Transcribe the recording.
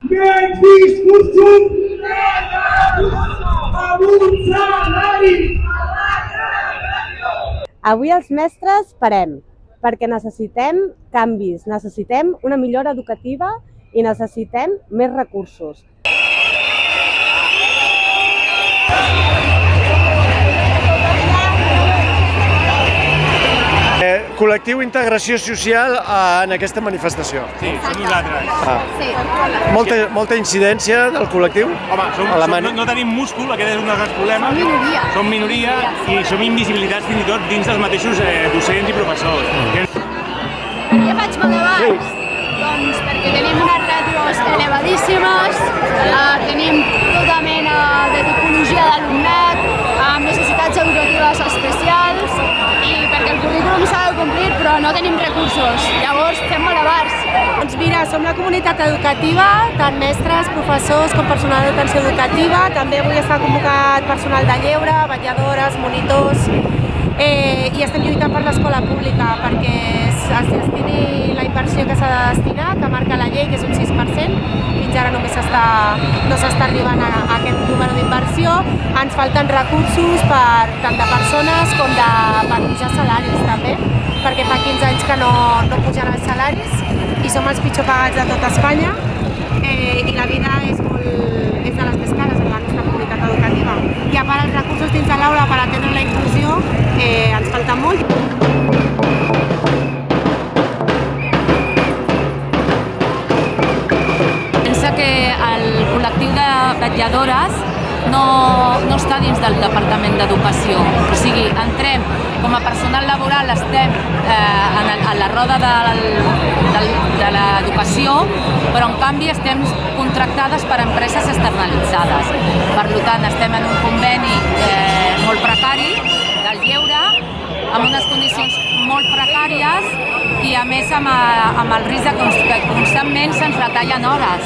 Menys discursos, amb un salari. Avui els mestres parem, perquè necessitem canvis, necessitem una millora educativa i necessitem més recursos. Col·lectiu Integració Social en aquesta manifestació. Sí, som nosaltres. Molta incidència del col·lectiu? Home, no tenim múscul, aquest és un dels problemes. Som minoria i som invisibilitats fins i tot dins dels mateixos docents i professors. Per què faig malabars? Doncs perquè tenim unes ràtios elevadíssimes, tenim tota mena de tipologia d'alumnat, amb necessitats educatives especials i perquè el currículum s'ha de complir però no tenim recursos, llavors fem malabars. Doncs mira, som la comunitat educativa, tant mestres, professors com personal d'atenció educativa, també avui està convocat personal de lleure, vetlladores, monitors, i estem lluitant per l'escola pública perquè es destini la inversió que s'ha de destinar, que marca la llei, que és un 6%, fins ara només no s'està arribant a aquest número d'inversió. Ens falten recursos tant de persones com per pujar salaris també, perquè fa 15 anys que no pugen els salaris i som els pitjor pagats de tot Espanya i la vida és de les més cares en la nostra comunitat educativa. I a part els recursos dins de l'aula per atendre la inclusió ens falten molt. Pensa que el col·lectiu de vetlladores no està dins del Departament d'Educació. O sigui, entrem com a personal laboral, estem a la roda de l'educació, però en canvi estem contractades per empreses externalitzades. Per tant, estem en un conveni molt precari del lleure, amb unes condicions molt precàries i a més amb el risc que constantment se'ns retallen hores.